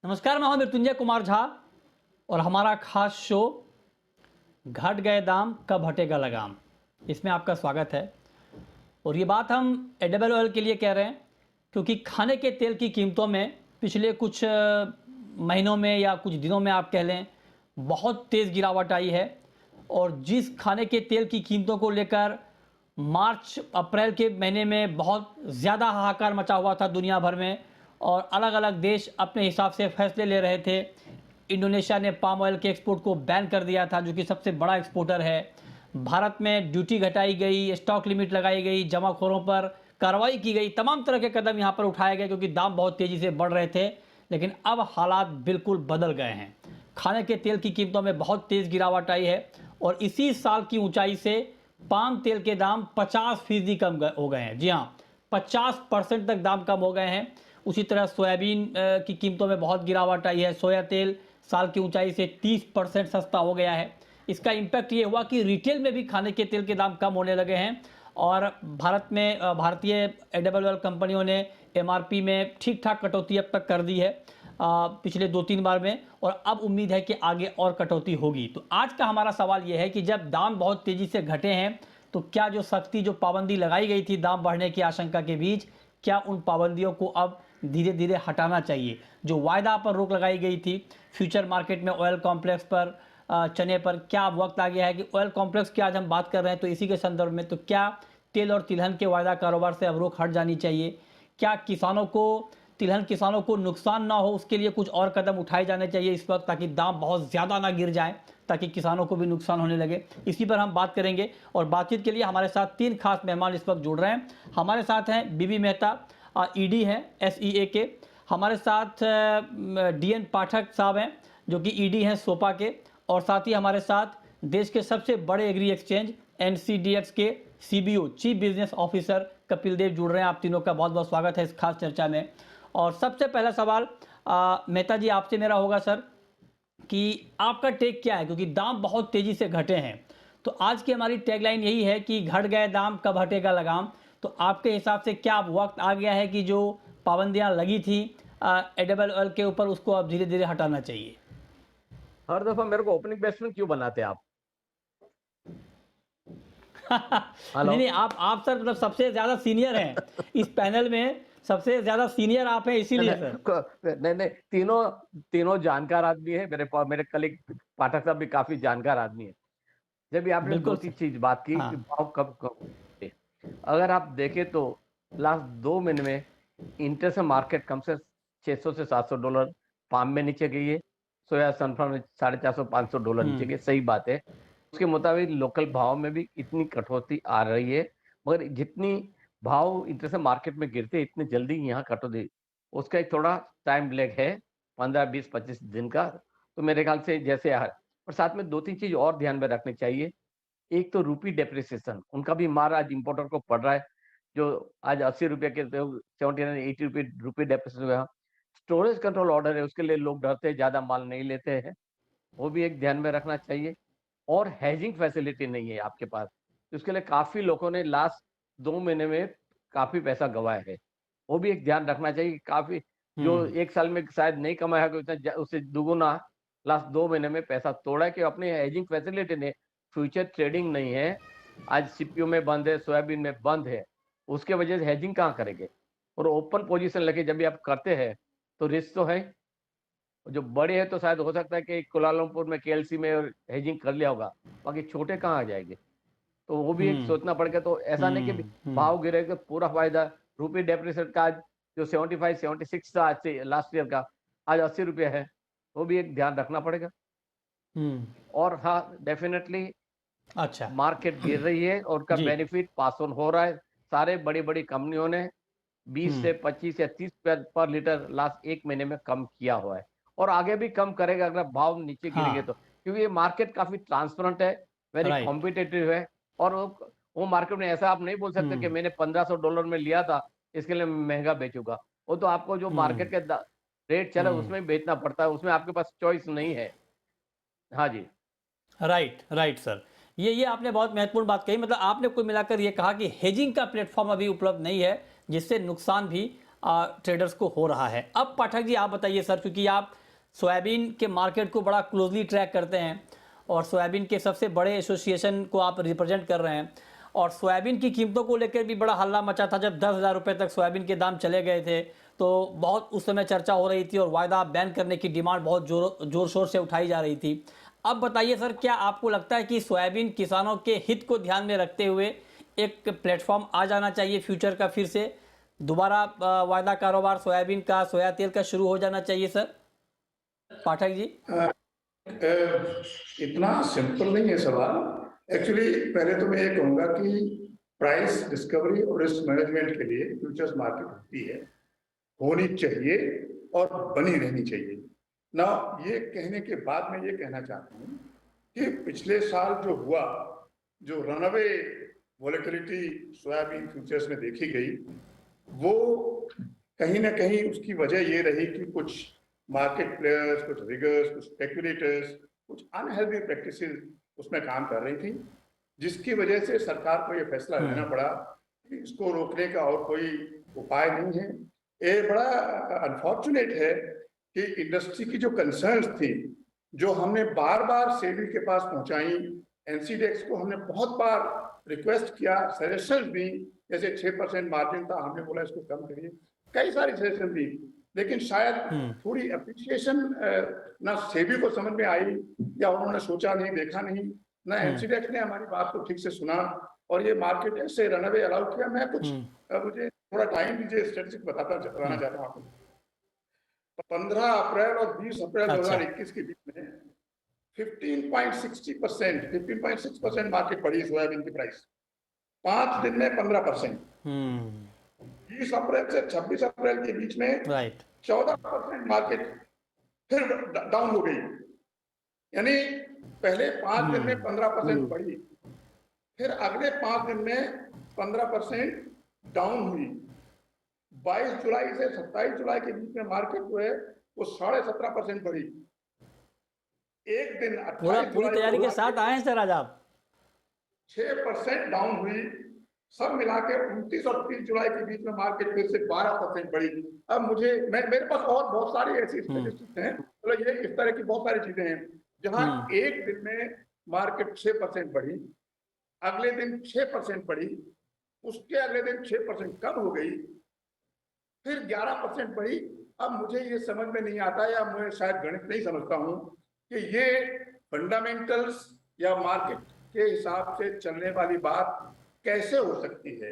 नमस्कार, मैं हूं मृत्युंजय कुमार झा और हमारा खास शो घट गए दाम कब हटेगा लगाम, इसमें आपका स्वागत है। और ये बात हम एडिबल ऑयल के लिए कह रहे हैं क्योंकि खाने के तेल की कीमतों में पिछले कुछ महीनों में या कुछ दिनों में आप कह लें बहुत तेज़ गिरावट आई है। और जिस खाने के तेल की कीमतों को लेकर मार्च अप्रैल के महीने में बहुत ज़्यादा हाहाकार मचा हुआ था दुनिया भर में और अलग अलग देश अपने हिसाब से फैसले ले रहे थे। इंडोनेशिया ने पाम ऑयल के एक्सपोर्ट को बैन कर दिया था, जो कि सबसे बड़ा एक्सपोर्टर है। भारत में ड्यूटी घटाई गई, स्टॉक लिमिट लगाई गई, जमाखोरों पर कार्रवाई की गई, तमाम तरह के कदम यहाँ पर उठाए गए क्योंकि दाम बहुत तेज़ी से बढ़ रहे थे। लेकिन अब हालात बिल्कुल बदल गए हैं। खाने के तेल की कीमतों में बहुत तेज़ गिरावट आई है और इसी साल की ऊंचाई से पाम तेल के दाम 50% कम हो गए हैं। जी हाँ, 50% तक दाम कम हो गए हैं। उसी तरह सोयाबीन की कीमतों में बहुत गिरावट आई है। सोया तेल साल की ऊंचाई से 30% सस्ता हो गया है। इसका इम्पैक्ट ये हुआ कि रिटेल में भी खाने के तेल के दाम कम होने लगे हैं और भारत में भारतीय एडिबल ऑयल कंपनियों ने एमआरपी में ठीक ठाक कटौती अब तक कर दी है पिछले 2-3 बार में, और अब उम्मीद है कि आगे और कटौती होगी। तो आज का हमारा सवाल यह है कि जब दाम बहुत तेज़ी से घटे हैं तो क्या जो सख्ती, जो पाबंदी लगाई गई थी दाम बढ़ने की आशंका के बीच, क्या उन पाबंदियों को अब धीरे धीरे हटाना चाहिए? जो वायदा पर रोक लगाई गई थी फ्यूचर मार्केट में ऑयल कॉम्प्लेक्स पर, चने पर, क्या अब वक्त आ गया है कि ऑयल कॉम्प्लेक्स की आज हम बात कर रहे हैं तो इसी के संदर्भ में, तो क्या तेल और तिलहन के वायदा कारोबार से अब रोक हट जानी चाहिए? क्या किसानों को, तिलहन किसानों को नुकसान ना हो उसके लिए कुछ और कदम उठाए जाने चाहिए इस वक्त, ताकि दाम बहुत ज़्यादा ना गिर जाए, ताकि किसानों को भी नुकसान होने लगे? इसी पर हम बात करेंगे और बातचीत के लिए हमारे साथ 3 खास मेहमान इस वक्त जुड़ रहे हैं। हमारे साथ हैं बीबी मेहता, ईडी हैं, SEA के। हमारे साथ DN पाठक साहब हैं जो कि ईडी हैं सोपा के, और साथ ही हमारे साथ देश के सबसे बड़े एग्री एक्सचेंज NCDX के CBO, chief business officer Kapil Dev जुड़ रहे हैं। आप तीनों का बहुत बहुत स्वागत है इस खास चर्चा में। और सबसे पहला सवाल मेहता जी आपसे मेरा होगा सर, कि आपका टेक क्या है, क्योंकि दाम बहुत तेजी से घटे हैं। तो आज की हमारी टैगलाइन यही है कि घट गए दाम कब हटेगा लगाम। तो आपके हिसाब से क्या अब वक्त आ गया है कि जो पाबंदियां लगी थी एडिबल ऑयल के ऊपर, उसको अब धीरे धीरे हटाना चाहिए? हर दफा मेरे को ओपनिंग बैट्समैन क्यों बनाते आप? नहीं हेलो। नहीं, आप सर मतलब सबसे ज्यादा सीनियर हैं इस पैनल में, सबसे ज्यादा सीनियर आप हैं, नहीं इसीलिए सर। नहीं नहीं, तीनों तीनों जानकार आदमी है। मेरे कलीग पाठक साहब भी काफी जानकार आदमी है। जब भी आपने दो बिल्कुल तीन सर। चीज बात की हाँ। कि भाव कब कब थे। अगर आप देखें तो लास्ट 2 महीने में इंटर मार्केट कम से $600 से $700 पाम में नीचे गई है। सोया सनफ्लावर में $450-500 नीचे गई, सही बात है। उसके मुताबिक लोकल भाव में भी इतनी कटौती आ रही है, मगर जितनी भाव इंटर मार्केट में गिरते इतनी जल्दी यहाँ कटौती, उसका एक थोड़ा टाइम लेग है, 15-20-25 दिन का। तो मेरे ख्याल से जैसे और साथ में 2-3 चीज और ध्यान में रखनी चाहिए। एक तो रूपी डेप्रिसिएशन, उनका भी मार आज इंपोर्टर को पड़ रहा है। जो आज ₹80 के 79-80 रुपये रूपी डेप्रिसिएशन हुआ। स्टोरेज कंट्रोल ऑर्डर है, उसके लिए लोग डरते हैं, ज्यादा माल नहीं लेते हैं। वो भी एक ध्यान में रखना चाहिए। और हैजिंग फैसिलिटी नहीं है आपके पास, तो उसके लिए काफी लोगों ने लास्ट 2 महीने में काफी पैसा गंवाया है। वो भी एक ध्यान रखना चाहिए कि काफी जो हम्म। एक साल में शायद नहीं कमाया होगा उतना उससे दुगुना लास्ट 2 महीने में पैसा तोड़ा है कि अपनी हैजिंग फैसिलिटी ने, फ्यूचर ट्रेडिंग नहीं है। आज सीपीयू में बंद है, सोयाबीन में बंद है, उसके वजह से हैजिंग कहाँ करेंगे? और ओपन पोजीशन लेके जब भी आप करते हैं तो रिस्क तो है। जो बड़े हैं तो शायद हो सकता है कि कुलालमपुर में केएलसी में हेजिंग कर लिया होगा, बाकी छोटे कहाँ आ जाएंगे? तो वो भी एक हम्म। सोचना पड़ेगा। तो ऐसा नहीं कि हम्म। भाव गिरेगा तो पूरा फायदा। रुपये डेप्रिसिएट का आज जो 75-76 था आज से लास्ट ईयर का, आज ₹80 है। वो भी एक ध्यान रखना पड़ेगा। हम्म। और हाँ, डेफिनेटली अच्छा। मार्केट गिर रही है और उसका जी। बेनिफिट पास ऑन हो रहा है। सारे बड़ी बड़ी कंपनियों ने 20 हम्म। से 25 या 30 पर लीटर लास्ट 1 महीने में कम किया हुआ है, और आगे भी कम करेगा अगर भाव नीचे गिरेंगे हाँ। तो, क्योंकि ये मार्केट काफी ट्रांसपेरेंट है, वेरी राइट। कॉम्पिटेटिव है। और वो मार्केट में ऐसा आप नहीं बोल सकते कि हम्म। मैंने $1500 में लिया था इसके लिए मैं महंगा बेचूंगा। वो तो आपको जो हम्म। मार्केट के रेट चला हम्म। उसमें बेचना पड़ता है, उसमें आपके पास चॉइस नहीं है। हाँ जी। Right right sir. ये आपने बहुत महत्वपूर्ण बात कही। मतलब आपने कुल मिलाकर ये कहा कि हेजिंग का प्लेटफॉर्म अभी उपलब्ध नहीं है, जिससे नुकसान भी ट्रेडर्स को हो रहा है। अब पाठक जी आप बताइए सर, क्योंकि आप सोयाबीन के मार्केट को बड़ा क्लोजली ट्रैक करते हैं और सोयाबीन के सबसे बड़े एसोसिएशन को आप रिप्रेजेंट कर रहे हैं, और सोयाबीन की कीमतों को लेकर भी बड़ा हल्ला मचा था जब 10,000 रुपये तक सोयाबीन के दाम चले गए थे, तो बहुत उस समय चर्चा हो रही थी और वायदा बैन करने की डिमांड बहुत जोर शोर से उठाई जा रही थी। अब बताइए सर, क्या आपको लगता है कि सोयाबीन किसानों के हित को ध्यान में रखते हुए एक प्लेटफॉर्म आ जाना चाहिए फ्यूचर का, फिर से दोबारा वायदा कारोबार सोयाबीन का, सोया तेल का शुरू हो जाना चाहिए सर? पाठक जी। इतना सिंपल नहीं है सवाल। एक्चुअली पहले तो मैं ये कहूंगा कि प्राइस डिस्कवरी और रिस्क मैनेजमेंट के लिए फ्यूचर्स मार्केट होती है, होनी चाहिए और बनी रहनी चाहिए ना। ये कहने के बाद मैं ये कहना चाहता हूँ कि पिछले साल जो हुआ, जो रनअवे वोलेटिलिटी सोयाबीन फ्यूचर्स में देखी गई, वो कहीं ना कहीं उसकी वजह ये रही कि कुछ मार्केट प्लेयर्स, कुछ रिगर्स, कुछ स्पेकुलेटर्स, कुछ अनहेल्दी प्रैक्टिसेस उसमें काम कर रही थी, जिसकी वजह से सरकार को ये फैसला लेना पड़ा कि इसको रोकने का और कोई उपाय नहीं है। ये बड़ा अनफॉर्चुनेट है कि इंडस्ट्री की जो कंसर्न्स थी, जो हमने बार बार सेबी के पास पहुंचाई, एनसीडीएक्स को हमने बहुत बार रिक्वेस्ट किया, सजेशन दी, जैसे 6% मार्जिन था, हमने बोला इसको कम करिए, कई सारी सजेशन दी, लेकिन शायद थोड़ी अप्रिसिएशन ना सेबी को समझ में आई, या उन्होंने सोचा नहीं, देखा नहीं, ना एनसीडीएक्स ने हमारी बात को ठीक से सुना, और ये मार्केट ऐसे रनअवे अलाउ किया। मैं कुछ मुझे थोड़ा टाइम दीजिए, स्टैटिस्टिक्स बताना चाहता हूँ आपको। 15 अप्रैल और 20 अप्रैल 2021 के बीच में 15.6% मार्केट बढ़ी सोयाबीन की प्राइस, 5 दिन में 15%। 20 अप्रैल से 26 अप्रैल के बीच में 14% मार्केट फिर डाउन हो गई। यानी पहले 5 दिन में 15% बढ़ी, फिर अगले 5 दिन में 15% डाउन हुई। 22 जुलाई से 27 जुलाई के बीच में मार्केट जो है वो 17.5% बढ़ी। एक दिन पूरी तैयारी के साथ आए हैं सर आज आप। 6% डाउन हुई। सब मिला के 29 और 30 जुलाई के बीच में मार्केट फिर से 12% बढ़ी। अब मेरे पास और बहुत सारी ऐसी स्टैटिस्टिक्स हैं, मतलब ये इस तरह की बहुत सारी चीजें हैं जहां एक दिन में मार्केट 6% बढ़ी, अगले दिन 6% बढ़ी, उसके अगले दिन 6% कम हो गई, फिर 11% बढ़ी। अब मुझे ये समझ में नहीं आता, या मैं शायद गणित नहीं समझता हूँ कि ये फंडामेंटल्स या मार्केट के हिसाब से चलने वाली बात कैसे हो सकती है।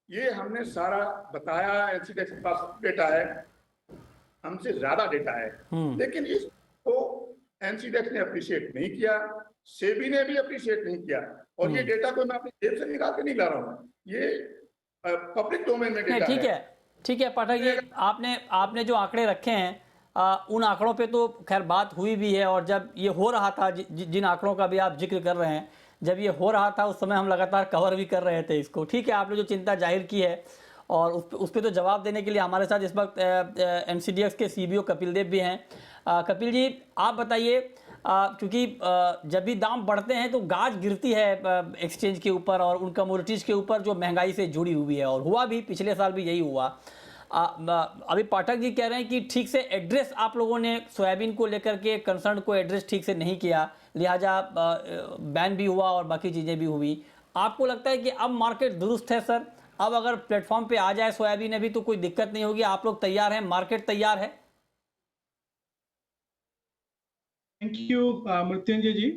ये हमने सारा बताया, एनसीडीएक्स के पास डेटा है, हमसे ज्यादा डेटा है, लेकिन इसको एनसीडीएक्स ने अप्रिशिएट नहीं किया, सेबी ने भी अप्रिशिएट नहीं किया, और ये डेटा को मैं अपनी जेब से निकाल के नहीं ला रहा हूँ, ये पब्लिक डोमेन में डेटा है। ठीक है पाठक जी, आपने जो आंकड़े रखे हैं उन आंकड़ों पे तो खैर बात हुई भी है, और जब ये हो रहा था, जिन आंकड़ों का भी आप जिक्र कर रहे हैं, जब ये हो रहा था उस समय हम लगातार कवर भी कर रहे थे इसको। ठीक है, आपने जो चिंता जाहिर की है, और उस पर तो जवाब देने के लिए हमारे साथ इस वक्त एनसीडीएक्स के सीबीओ कपिल देव भी हैं। कपिल जी आप बताइए, क्योंकि जब भी दाम बढ़ते हैं तो गाज गिरती है एक्सचेंज के ऊपर और उन कमोडिटीज़ के ऊपर जो महंगाई से जुड़ी हुई है, और हुआ भी पिछले साल भी यही हुआ। अभी पाठक जी कह रहे हैं कि ठीक से एड्रेस आप लोगों ने सोयाबीन को लेकर के कंसर्न को एड्रेस ठीक से नहीं किया, लिहाजा बैन भी हुआ और बाकी चीज़ें भी हुई। आपको लगता है कि अब मार्केट दुरुस्त है सर? अब अगर प्लेटफॉर्म पे आ जाए सोयाबीन अभी तो कोई दिक्कत नहीं होगी? आप लोग तैयार हैं, मार्केट तैयार है? थैंक यू मृत्युंजय जी।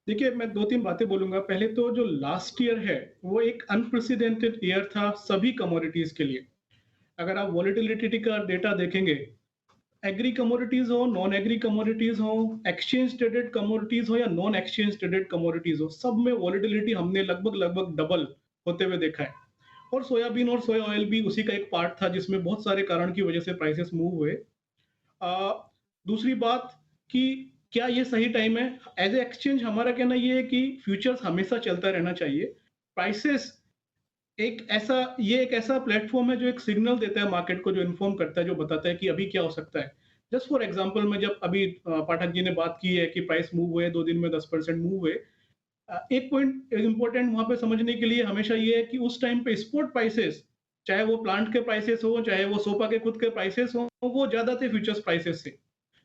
देखिए, मैं 2-3 बातें बोलूंगा। पहले तो जो लास्ट ईयर है वो एक अनप्रेसिडेंटेड ईयर था सभी कमोडिटीज के लिए। अगर आप वॉलेटिलिटी का डेटा देखेंगे, एग्री कमोडिटीज हो, नॉन एग्री कमोडिटीज हो, एक्सचेंज ट्रेडेड कमोडिटीज हो या नॉन एक्सचेंज ट्रेडेड कमोडिटीज हो, सब में वॉलेटिलिटी हमने लगभग डबल होते हुए देखा है। और सोयाबीन और सोया ऑयल भी उसी का एक पार्ट था जिसमें बहुत सारे कारण की वजह से प्राइसेस मूव हुए। दूसरी बात कि क्या ये सही टाइम है? एज ए एक्सचेंज हमारा कहना ये है कि फ्यूचर्स हमेशा चलता रहना चाहिए। प्राइसेस एक ऐसा प्लेटफॉर्म है जो एक सिग्नल देता है मार्केट को, जो इन्फॉर्म करता है, जो बताता है कि अभी क्या हो सकता है। जस्ट फॉर एग्जांपल, में जब अभी पाठक जी ने बात की है कि प्राइस मूव हुए, 2 दिन में 10% मूव हुए, एक पॉइंट इंपॉर्टेंट वहां पे समझने के लिए हमेशा ये है कि उस टाइम पे स्पॉट प्राइसेस चाहे वो प्लांट के प्राइसेस हो, चाहे वो सोपा के खुद के प्राइसेस हो, वो ज्यादा थे फ्यूचर्स प्राइसेस से।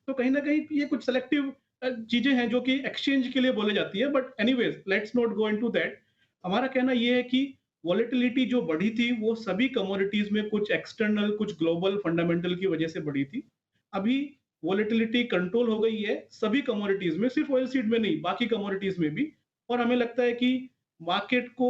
तो कहीं ना कहीं ये कुछ सेलेक्टिव चीजें हैं जो कि एक्सचेंज के लिए बोले जाती है, but anyways let's not go into that. हमारा कहना ये है कि वॉलेटिलिटी जो बढ़ी थी वो सभी कमोडिटीज में कुछ एक्सटर्नल कुछ ग्लोबल फंडामेंटल की वजह से बढ़ी थी। अभी वॉलेटिलिटी कंट्रोल हो गई है सभी कमोडिटीज में, सिर्फ ऑयल सीड में नहीं, बाकी कमोडिटीज में भी। और हमें लगता है कि मार्केट को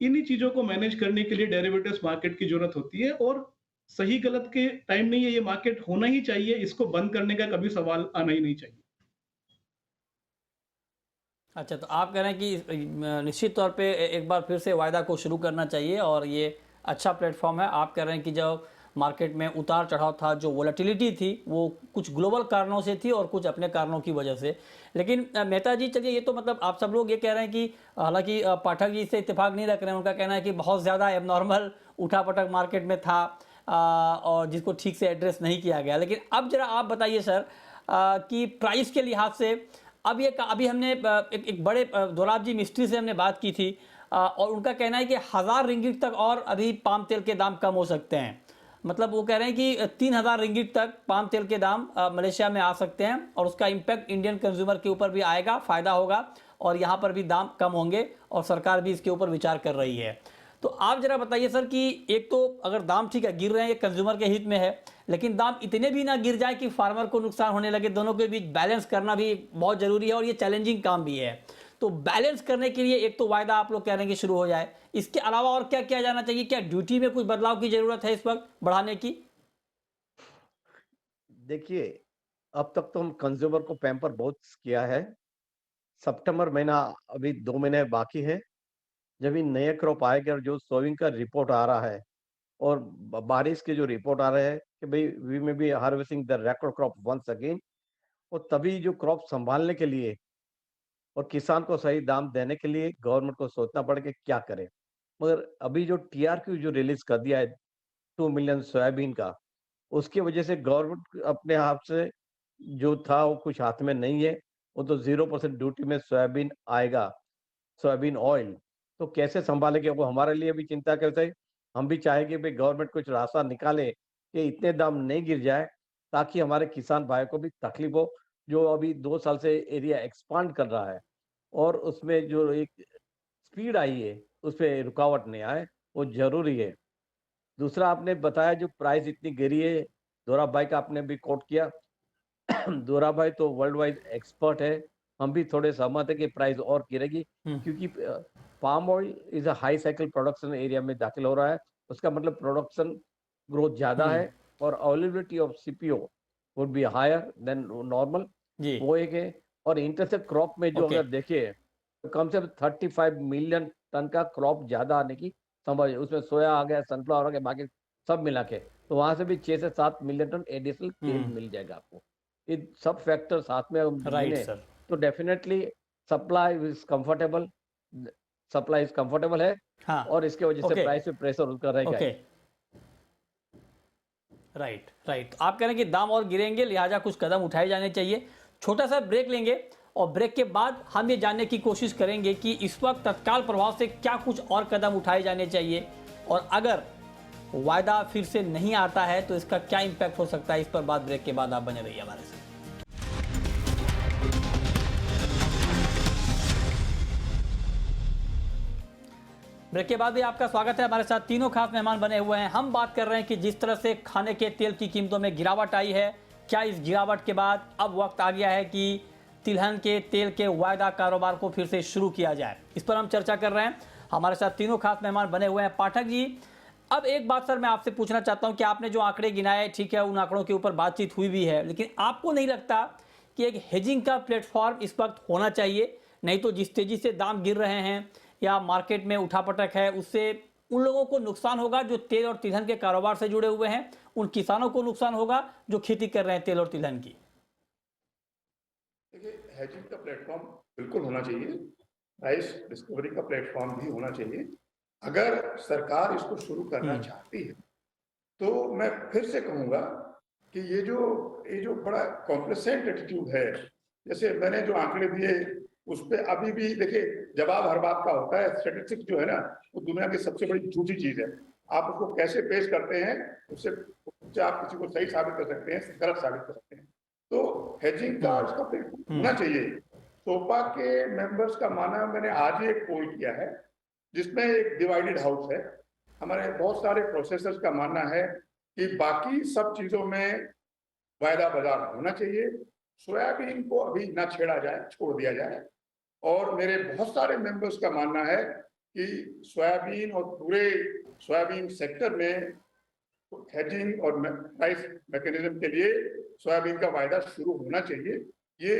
इन्हीं चीजों को मैनेज करने के लिए डेरिवेटिव्स मार्केट की जरूरत होती है, और सही गलत के टाइम नहीं है, ये मार्केट होना ही चाहिए, इसको बंद करने का कभी सवाल आना ही नहीं चाहिए। अच्छा, तो आप कह रहे हैं कि निश्चित तौर पे एक बार फिर से वायदा को शुरू करना चाहिए और ये अच्छा प्लेटफॉर्म है। आप कह रहे हैं कि जो मार्केट में उतार चढ़ाव था, जो वोलेटिलिटी थी, वो कुछ ग्लोबल कारणों से थी और कुछ अपने कारणों की वजह से। लेकिन मेहता जी, चलिए, ये तो मतलब आप सब लोग ये कह रहे हैं कि हालांकि पाठक जी से इत्तेफाक नहीं रख रहे हैं, उनका कहना है कि बहुत ज़्यादा एबनॉर्मल उठापटक मार्केट में था और जिसको ठीक से एड्रेस नहीं किया गया। लेकिन अब जरा आप बताइए सर कि प्राइस के लिहाज से अब ये अभी हमने एक बड़े दोराब जी मिस्त्री से हमने बात की थी और उनका कहना है कि 1000 रिंगिट तक और अभी पाम तेल के दाम कम हो सकते हैं। मतलब वो कह रहे हैं कि 3000 रिंगिट तक पाम तेल के दाम मलेशिया में आ सकते हैं और उसका इम्पैक्ट इंडियन कंज्यूमर के ऊपर भी आएगा, फ़ायदा होगा और यहाँ पर भी दाम कम होंगे और सरकार भी इसके ऊपर विचार कर रही है। तो आप जरा बताइए सर कि एक तो अगर दाम ठीक है गिर रहे हैं, ये कंज्यूमर के हित में है, लेकिन दाम इतने भी ना गिर जाए कि फार्मर को नुकसान होने लगे। दोनों के बीच बैलेंस करना भी बहुत ज़रूरी है और ये चैलेंजिंग काम भी है। तो बैलेंस करने के लिए एक तो वायदा आप लोग कह रहे हैं कि शुरू हो जाए, इसके अलावा और क्या किया जाना चाहिए? क्या ड्यूटी में कुछ बदलाव की ज़रूरत है इस वक्त बढ़ाने की? देखिए, अब तक तो हम कंज्यूमर को पैम्पर बहुत किया है। सितंबर महीना अभी 2 महीने बाकी है। जब ये नए क्रॉप आएगा और जो सोइंग का रिपोर्ट आ रहा है और बारिश के जो रिपोर्ट आ रहे हैं कि भाई we may be harvesting the record crop once again, और तभी जो क्रॉप संभालने के लिए और किसान को सही दाम देने के लिए गवर्नमेंट को सोचना पड़ेगा क्या करे। मगर अभी जो टीआरक्यू जो रिलीज कर दिया है 2 मिलियन सोयाबीन का, उसकी वजह से गवर्नमेंट अपने आप से जो था वो कुछ हाथ में नहीं है। वो तो 0% ड्यूटी में सोयाबीन आएगा, सोयाबीन ऑयल। तो कैसे संभालेंगे वो हमारे लिए भी चिंता करते हैं। हम भी चाहेंगे भाई गवर्नमेंट कुछ रास्ता निकाले कि इतने दाम नहीं गिर जाए, ताकि हमारे किसान भाई को भी तकलीफ हो। जो अभी 2 साल से एरिया एक्सपांड कर रहा है और उसमें जो एक स्पीड आई है उस पर रुकावट नहीं आए, वो जरूरी है। दूसरा आपने बताया जो प्राइस इतनी गिरी है, दोरा भाई का आपने भी कोट किया। दोरा भाई तो वर्ल्ड वाइड एक्सपर्ट है। हम भी थोड़े सहमत है कि प्राइस और गिरेगी, क्योंकि palm oil is a high cycle production area में दाखिल हो रहा है। उसका मतलब प्रोडक्शन ग्रोथ ज्यादा है और availability of CPO would be higher than normal, जी, वो एक है। और इंटरसेप्ट क्रॉप में जो ओके, अगर देखिए तो कम से कम 35 मिलियन टन का क्रॉप ज्यादा आने की समझ, उसमें सोया आ गया, सनफ्लावर आ गया, बाकी सब मिला के तो वहां से भी 6 से 7 मिलियन टन एडिशनल तेल मिल जाएगा आपको। ये सब फैक्टर साथ में हम राइट गिने सर, तो definitely supply is comfortable, supply is comfortable है हाँ, और इसके वजह से ओके, प्राइस पे प्रेशर उसका रहेगा ओके, ही। Right, right. आप कह रहे हैं कि दाम और गिरेंगे, लिहाजा कुछ कदम उठाए जाने चाहिए। छोटा सा ब्रेक लेंगे और ब्रेक के बाद हम ये जानने की कोशिश करेंगे कि इस वक्त तत्काल प्रभाव से क्या कुछ और कदम उठाए जाने चाहिए और अगर वायदा फिर से नहीं आता है तो इसका क्या इम्पैक्ट हो सकता है। इस पर बात ब्रेक के बाद आप बने रहिए हमारे साथ। ब्रेक के बाद भी आपका स्वागत है। हमारे साथ तीनों खास मेहमान बने हुए हैं। हम बात कर रहे हैं कि जिस तरह से खाने के तेल की कीमतों में गिरावट आई है, क्या इस गिरावट के बाद अब वक्त आ गया है कि तिलहन के तेल के वायदा कारोबार को फिर से शुरू किया जाए। इस पर हम चर्चा कर रहे हैं। हमारे साथ तीनों खास मेहमान बने हुए हैं। पाठक जी, अब एक बात सर मैं आपसे पूछना चाहता हूं कि आपने जो आंकड़े गिनाए, ठीक है, उन आंकड़ों के ऊपर बातचीत हुई भी है, लेकिन आपको नहीं लगता कि एक हेजिंग का प्लेटफॉर्म इस वक्त होना चाहिए? नहीं तो जिस तेजी से दाम गिर रहे हैं या मार्केट में उठापटक है, उससे उन लोगों को नुकसान होगा जो तेल और तिलहन के कारोबार से जुड़े हुए हैं, उन किसानों को नुकसान होगा जो खेती कर रहे हैं तेल और तिलहन की। देखिए, हेजिंग का प्लेटफॉर्म बिल्कुल होना चाहिए, प्राइस डिस्कवरी का प्लेटफॉर्म भी होना चाहिए। अगर सरकार इसको शुरू करना चाहती है तो मैं फिर से कहूंगा कि ये जो बड़ा कॉम्प्लेसेंट एटीट्यूड है, जैसे मैंने जो आंकड़े दिए उस पर अभी भी देखिए, जवाब हर बात का होता है। स्टैटिस्टिक्स जो है ना, वो दुनिया की सबसे बड़ी झूठी चीज है। आप उसको कैसे पेश करते हैं, उससे आप किसी को सही साबित कर सकते हैं, गलत साबित कर सकते हैं। तो हेजिंग का इसका होना चाहिए। सोपा के मेंबर्स का मानना, मैंने आज ही एक पोल किया है जिसमें एक डिवाइडेड हाउस है। हमारे बहुत सारे प्रोसेसर्स का मानना है कि बाकी सब चीजों में वायदा बाजार होना चाहिए, सोयाबीन को अभी ना छेड़ा जाए, छोड़ दिया जाए। और मेरे बहुत सारे मेंबर्स का मानना है कि सोयाबीन और पूरे सोयाबीन सेक्टर में हेजिंग और प्राइस मैकेनिज्म के लिए सोयाबीन का वायदा शुरू होना चाहिए। ये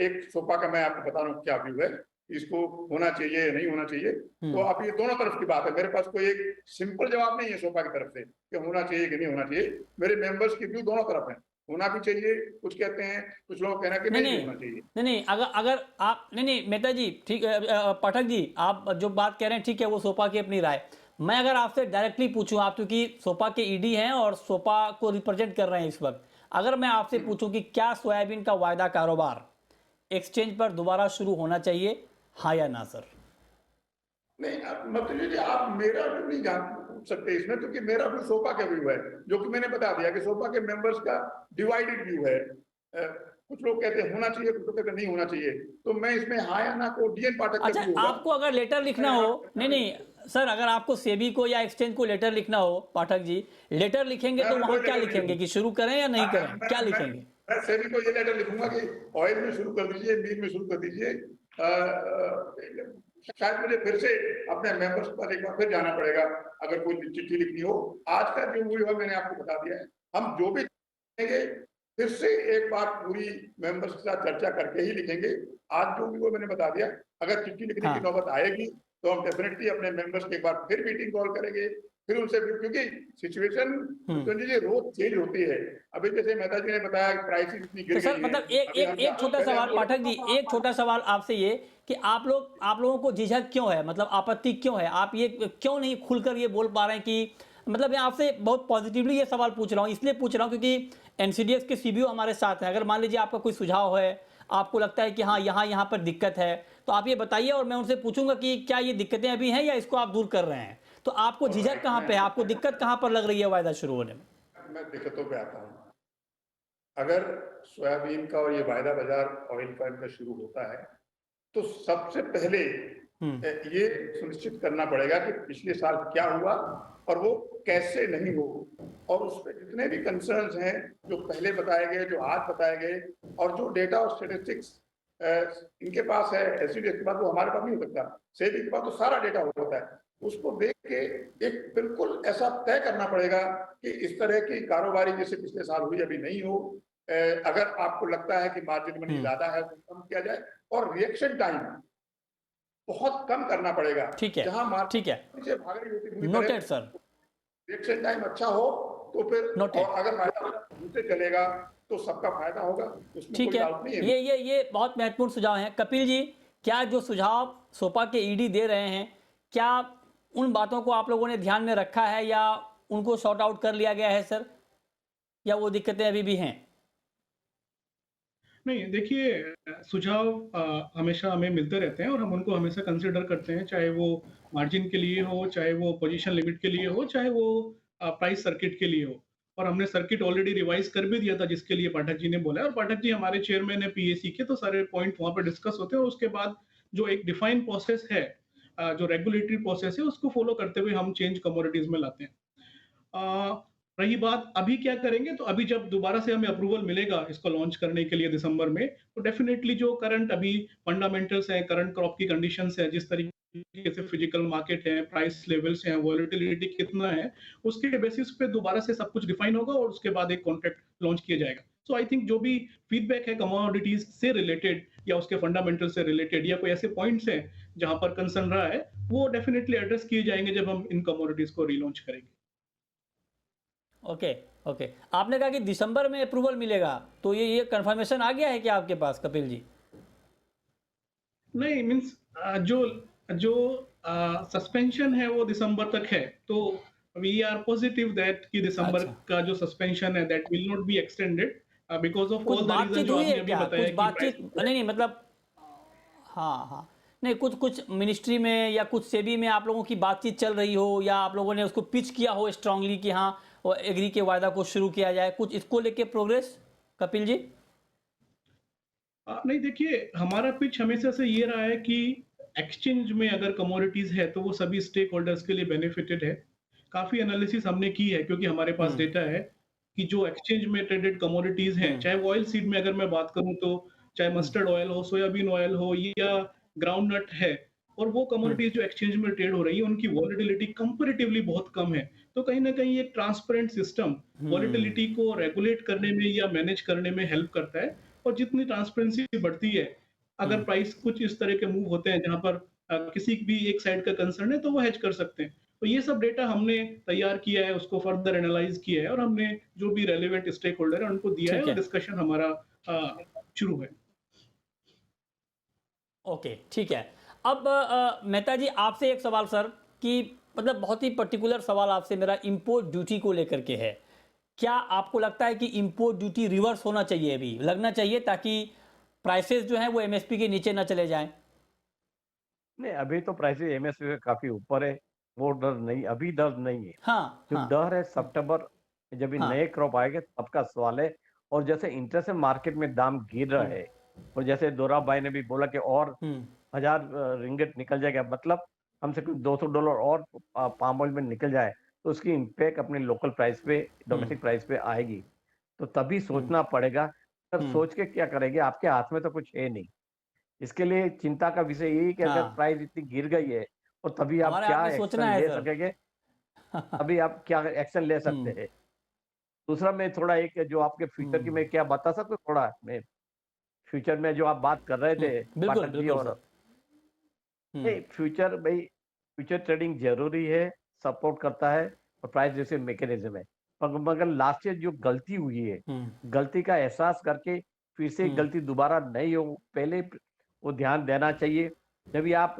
एक सोपा का मैं आपको बता रहा हूँ क्या व्यू है, इसको होना चाहिए या नहीं होना चाहिए। तो आप ये दोनों तरफ की बात है, मेरे पास कोई एक सिंपल जवाब नहीं है सोपा की तरफ से कि होना चाहिए कि नहीं होना चाहिए। मेरे मेंबर्स की व्यू दोनों तरफ है, होना भी चाहिए, कुछ कहते हैं, कुछ लोग कहना कि नहीं होना चाहिए। नहीं, अगर अगर आप नहीं मेहता जी, ठीक, पाठक जी, आप जो बात कह रहे हैं ठीक है, वो सोपा की अपनी राय। मैं अगर आपसे डायरेक्टली पूछूं, आप क्योंकि सोपा के ईडी हैं और सोपा को रिप्रेजेंट कर रहे हैं इस वक्त, अगर मैं आपसे पूछूं कि क्या सोयाबीन का वायदा कारोबार एक्सचेंज पर दोबारा शुरू होना चाहिए, हाँ या ना सर? नहीं, मतलब जी आप मेरा व्यू नहीं जान पूछ सकते इसमें, क्योंकि मेरा व्यू सोपा का व्यू है, जो कि मैंने बता दिया कि सोपा के मेंबर्स का डिवाइडेड व्यू है। कुछ लोग कहते हैं होना चाहिए, कुछ लोग कहते हैं नहीं होना चाहिए। तो मैं इसमें हाँ या ना को डीएन पाठक अच्छा, का व्यू होगा। आपको अगर लेटर लिखना हो, नहीं सर, अगर आपको सेबी को या एक्सचेंज को लेटर लिखना हो, पाठक जी, लेटर लिखेंगे तो वहां क्या लिखेंगे कि शुरू करें या नहीं करें, क्या लिखेंगे? मैं सेबी को ये लेटर लिखूंगा कि ऑयल में शुरू कर दीजिए, मील में शुरू कर दीजिए। शायद मुझे फिर से अपने मेंबर्स पर एक बार फिर जाना पड़ेगा अगर कोई चिट्ठी लिखनी हो। आज का जो हुई है मैंने आपको बता दिया है, हम जो भी लिखेंगे फिर से एक बार पूरी मेंबर्स के साथ चर्चा करके ही लिखेंगे। आज जो भी वो मैंने बता दिया, अगर चिट्ठी लिखने की नौबत आएगी तो हम डेफिनेटली अपने मेंबर्स के एक बार फिर मीटिंग कॉल करेंगे, फिर उनसे, क्योंकि सिचुएशन रोज चेंज होती है। अभी जैसे मेहता जी ने बताया प्राइसेस इतनी गिर तो सर, गई मतलब हैं, एक छोटा सवाल पाठक जी, एक छोटा सवाल आपसे ये कि आप लोगों को झिझक क्यों है, मतलब आपत्ति क्यों है, आप ये क्यों नहीं खुलकर ये बोल पा रहे हैं कि, मतलब मैं आपसे बहुत पॉजिटिवली ये सवाल पूछ रहा हूँ, इसलिए पूछ रहा हूँ क्योंकि एनसीडीएस के सीबीओ हमारे साथ हैं। अगर मान लीजिए आपका कोई सुझाव है, आपको लगता है कि हाँ यहाँ पर दिक्कत है, तो आप ये बताइए और मैं उनसे पूछूंगा कि क्या ये दिक्कतें अभी हैं या इसको आप दूर कर रहे हैं। तो आपको झिझक कहाँ पे है, आपको दिक्कत कहाँ पर लग रही है वायदा शुरू होने में? मैं दिक्कतों पे आता हूँ। अगर सोयाबीन का और ये वायदा बाजार ऑयल फाइल का शुरू होता है तो सबसे पहले ये सुनिश्चित करना पड़ेगा कि पिछले साल क्या हुआ और वो कैसे नहीं हो, और उस पर जितने भी कंसर्न्स हैं जो पहले बताए गए, जो आज बताए गए, और जो डेटा और स्टेटिस्टिक्स इनके पास है, एससीडीएस के पास, वो हमारे पास नहीं हो सकता। सेबी के पास तो सारा डेटा होता है। उसको देख के एक बिल्कुल ऐसा तय करना पड़ेगा कि इस तरह की कारोबारी जैसे पिछले साल हुई अभी नहीं हो। अगर आपको लगता है कि मार्जिन मनी ज्यादा है तो कम किया जाए, और रिएक्शन टाइम बहुत कम करना पड़ेगा। ठीक है, जहां ठीक है, से भाग रही होती पूरी नोटेड सर, रिएक्शन टाइम अच्छा हो तो फिर, नोटेड, और अगर फायदा नीचे चलेगा तो सबका फायदा होगा, उसमें ठीक कोई है। डाउट नहीं है। ये बहुत महत्वपूर्ण सुझाव हैं। कपिल जी, क्या जो सुझाव सोपा के ईडी दे रहे हैं, क्या उन बातों को आप लोगों ने ध्यान में रखा है या उनको सॉर्ट आउट कर लिया गया है सर, या वो दिक्कतें अभी भी हैं? नहीं, देखिए, सुझाव हमेशा हमें मिलते रहते हैं और हम उनको हमेशा कंसिडर करते हैं, चाहे वो मार्जिन के लिए हो, चाहे वो पोजीशन लिमिट के लिए हो, चाहे वो प्राइस सर्किट के लिए हो। और हमने सर्किट ऑलरेडी रिवाइज कर भी दिया था जिसके लिए पाठक जी ने बोला है, और पाठक जी हमारे चेयरमैन है पीएसी के, तो सारे पॉइंट वहां पर डिस्कस होते हैं और उसके बाद जो एक डिफाइंड प्रोसेस है, जो रेगुलेटरी प्रोसेस है, उसको फॉलो करते हुए हम चेंज कमोडिटीज में लाते हैं। रही बात अभी क्या करेंगे, तो अभी जब दोबारा से हमें अप्रूवल मिलेगा इसको लॉन्च करने के लिए दिसंबर में, तो डेफिनेटली जो करंट अभी फंडामेंटल्स हैं, करंट क्रॉप की कंडीशंस है, जिस तरीके से फिजिकल मार्केट है, प्राइस लेवल्स हैं, वॉलेटिलिटी कितना है, उसके बेसिस पे दोबारा से सब कुछ डिफाइन होगा और उसके बाद एक कॉन्ट्रैक्ट लॉन्च किया जाएगा। सो आई थिंक जो भी फीडबैक है कमोडिटीज से रिलेटेड या उसके फंडामेंटल से रिलेटेड या कोई ऐसे पॉइंट्स हैं जहां पर कंसर्न रहा है, वो डेफिनेटली एड्रेस किए जाएंगे जब हम इन कमोडिटीज को रिलॉन्च करेंगे। Okay, okay. आपने कहा कि दिसंबर में अप्रूवल मिलेगा, तो ये कंफर्मेशन आ गया है क्या आपके पास कपिल जी? नहीं, मींस जो जो सस्पेंशन है वो दिसंबर तक है, तो वी आर पॉजिटिव दैट कि दिसंबर अच्छा, का जो सस्पेंशन है that will not be extended because of कुछ ऑल द रीजन बातचीत जो हुई आपने है अभी क्या, बताया कुछ कि बातचीत? नहीं, मतलब हाँ, हाँ, नहीं, कुछ कुछ मिनिस्ट्री में या कुछ सेबी में आप लोगों की बातचीत चल रही हो, या आप लोगों ने उसको पिच किया हो स्ट्रांगली कि हाँ वो एग्री के वायदा को शुरू किया जाए, कुछ इसको लेके प्रोग्रेस कपिल जी? नहीं, देखिए हमारा पिच हमेशा से ये रहा है कि एक्सचेंज में अगर कमोडिटीज है तो वो सभी स्टेक होल्डर्स के लिए बेनिफिटेड है। काफी एनालिसिस हमने की है क्योंकि हमारे पास डेटा है कि जो एक्सचेंज में ट्रेडेड कमोडिटीज हैं, चाहे वो ऑयल सीड में अगर मैं बात करूं तो चाहे मस्टर्ड ऑयल हो, सोयाबीन ऑयल हो या ग्राउंड नट है, और वो कमोडिटीज जो एक्सचेंज में ट्रेड हो रही है उनकी वॉलेटिलिटी कंपैरेटिवली बहुत कम है। तो कहीं ना कहीं एक ट्रांसपेरेंट सिस्टम वॉलेटिलिटी को रेगुलेट करने में या मैनेज करने में हेल्प करता है। और जितनी ट्रांसपेरेंसी बढ़ती है, अगर प्राइस कुछ इस तरह के मूव होते हैं जहां पर किसी भी एक साइड का कंसर्न है तो वो हेज कर सकते हैं। तो ये सब डेटा हमने तैयार किया है, उसको फर्दर एनालाइज किया है और हमने जो भी रेलेवेंट स्टेक होल्डर है उनको दिया है ठीक और है, डिस्कशन हमारा शुरू है। ओके, ठीक है। अब मेहता जी आपसे एक सवाल सर, कि मतलब बहुत ही पर्टिकुलर सवाल आपसे मेरा इंपोर्ट ड्यूटी को लेकर के है। क्या आपको लगता है कि इंपोर्ट ड्यूटी रिवर्स होना चाहिए, अभी लगना चाहिए, ताकि प्राइसेस जो हैं वो एमएसपी के नीचे ना चले जाएं? नहीं, अभी तो प्राइसेस एमएसपी से काफी ऊपर है। वो डर नहीं, अभी डर नहीं है। हाँ जो हाँ डर है सितंबर जब ये हाँ। नए क्रॉप आएंगे तब का सवाल है। और जैसे इंटरेस्ट मार्केट में दाम गिर रहा है, और जैसे दोरा भाई ने भी बोला कि और 1000 रिंगिट निकल जाएगा, मतलब हमसे कुछ $200 और पाम ऑयल में निकल जाए तो उसकी इम्पैक्ट अपने लोकल प्राइस पे, डोमेस्टिक प्राइस पे आएगी। तो तभी सोचना पड़ेगा। पर सोच के क्या करेंगे, आपके हाथ में तो कुछ है नहीं। इसके लिए चिंता का विषय यही कि अगर हाँ, प्राइस इतनी गिर गई है और तभी आप हमारे हाथ क्या में सोचना एक्शन है ले सर। सकेंगे, अभी आप क्या एक्शन ले सकते हैं। दूसरा, मैं थोड़ा एक जो आपके फ्यूचर की मैं क्या बता सकता हूँ, थोड़ा मैं फ्यूचर में जो आप बात कर रहे थे बिल्कुल पाठक जी, बिल्कुल और सर। हम्म नहीं, फ्यूचर भाई, फ्यूचर ट्रेडिंग जरूरी है, सपोर्ट करता है और प्राइस जैसे मैकेनिज्म है। मगर लास्ट ईयर जो गलती हुई है, हम्म गलती का एहसास करके फिर से हम्म गलती दोबारा नहीं हो, पहले वो ध्यान देना चाहिए। जब भी आप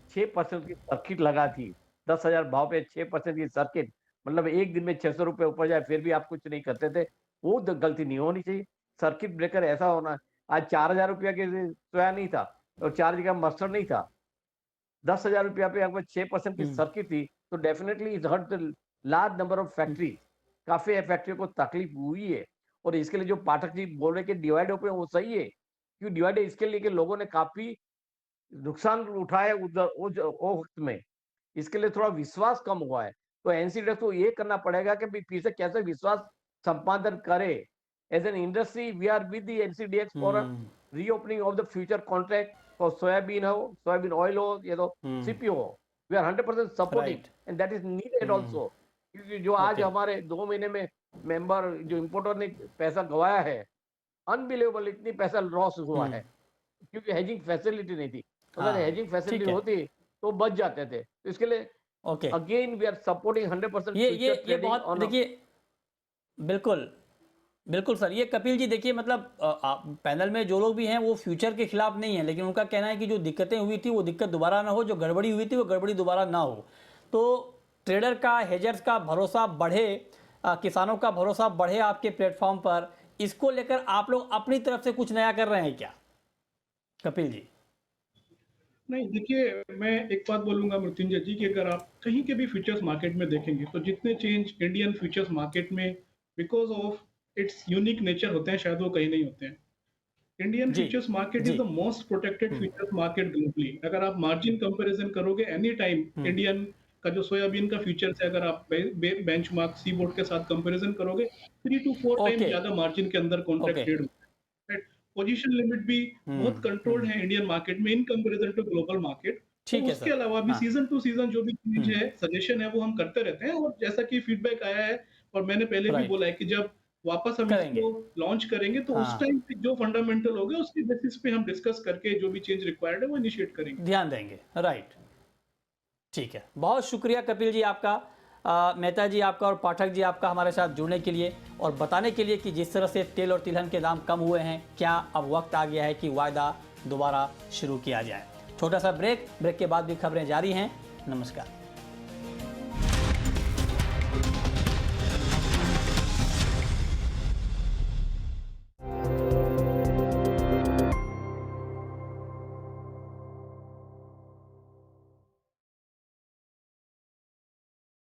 6% की सर्किट लगा थी, 10,000 भाव पे 6% की सर्किट, मतलब एक दिन में 600 रुपये ऊपर जाए फिर भी आप कुछ नहीं करते थे, वो गलती नहीं होनी चाहिए। सर्किट ब्रेकर ऐसा होना, आज 4,000 रुपया के सोया नहीं था और 4 जगह मस्टर्ड नहीं था, 10,000 रुपया पे अगर 6% की हम्म सर्किट थी, तो definitely it hurt the large number of factory. काफी फैक्ट्रियों को तकलीफ हुई है। और इसके लिए जो पाठक जी बोल रहे कि डिवाइड ओपन, वो सही है, क्यों डिवाइड है, इसके लिए कि लोगों ने काफी नुकसान उठाया उधर वो वक्त में। इसके लिए थोड़ा विश्वास कम हुआ है। तो एनसीडीएक्स को ये करना पड़ेगा कि भाई फिर से कैसे विश्वास संपादन करे। As an industry we are with the NCDEX for hmm reopening of the future contract for soybean हो, सोयाबीन ऑयल हो, ये तो सीपीओ हो। We are 100% supporting right. And that is needed also. क्योंकि जो आज ओके। हमारे 2 महीने में मेंबर जो इम्पोर्टर ने पैसा गवाया है, अनबिलीवेबल, इतनी पैसा लॉस हुआ है क्योंकि हेजिंग फैसिलिटी नहीं थी। अगर हाँ, हेजिंग फैसिलिटी ठीक है। होती तो बच जाते थे। तो इसके लिए okay. Again we are supporting 100% ये फ्यूचर ये ट्रेडिंग बहुत ऑन। देखिए, बिल्कुल बिल्कुल सर। ये कपिल जी देखिए, मतलब पैनल में जो लोग भी हैं वो फ्यूचर के खिलाफ नहीं है, लेकिन उनका कहना है कि जो दिक्कतें हुई थी वो दिक्कत दोबारा ना हो, जो गड़बड़ी हुई थी वो गड़बड़ी दोबारा ना हो। तो ट्रेडर का, हेजर्स का भरोसा बढ़े, किसानों का भरोसा बढ़े आपके प्लेटफॉर्म पर, इसको लेकर आप लोग अपनी तरफ से कुछ नया कर रहे हैं क्या कपिल जी? नहीं, देखिए मैं एक बात बोलूंगा मृत्युंजय जी कि अगर आप कहीं के भी फ्यूचर्स मार्केट में देखेंगे तो जितने चेंज इंडियन फ्यूचर्स मार्केट में because of its unique nature होते हैं, शायद वो कहीं नहीं होते हैं। इंडियन जी फ्यूचर्स मार्केट इज जी। The most protected futures market globally. अगर आप मार्जिन कंपैरिजन करोगे एनी टाइम, इंडियन का जो सोयाबीन का फ्यूचर्स है, अगर आप बेंचमार्क सी बोर्ड के साथ कंपैरिजन करोगे, 3 to 4 टाइम ओके ज्यादा मार्जिन के अंदर कॉन्ट्रैक्ट ओके। ट्रेड होता है। पोजीशन लिमिट भी बहुत कंट्रोल्ड है इंडियन मार्केट में in comparison to global market. और ठीक है उसके सर। अलावा भी हाँ। सीजन टू सीजन जो भी चीज है, सजेशन है, वो हम करते रहते हैं। और जैसा कि फीडबैक आया है और मैंने पहले भी राइट। बोला है कि जब वापस हम करेंगे। इसको लॉन्च करेंगे तो उस हाँ, टाइम पे जो फंडामेंटल होगा उसके बेसिस पे हम डिस्कस करके जो भी चेंज रिक्वायर्ड है वो इनिशिएट करेंगे। ध्यान देंगे। राइट। ठीक है, बहुत शुक्रिया कपिल जी आपका, मेहता जी आपका और पाठक जी आपका हमारे साथ जुड़ने के लिए और बताने के लिए कि जिस तरह से तेल और तिलहन के दाम कम हुए हैं, क्या अब वक्त आ गया है कि वायदा दोबारा शुरू किया जाए। छोटा सा ब्रेक के बाद भी खबरें जारी हैं। नमस्कार।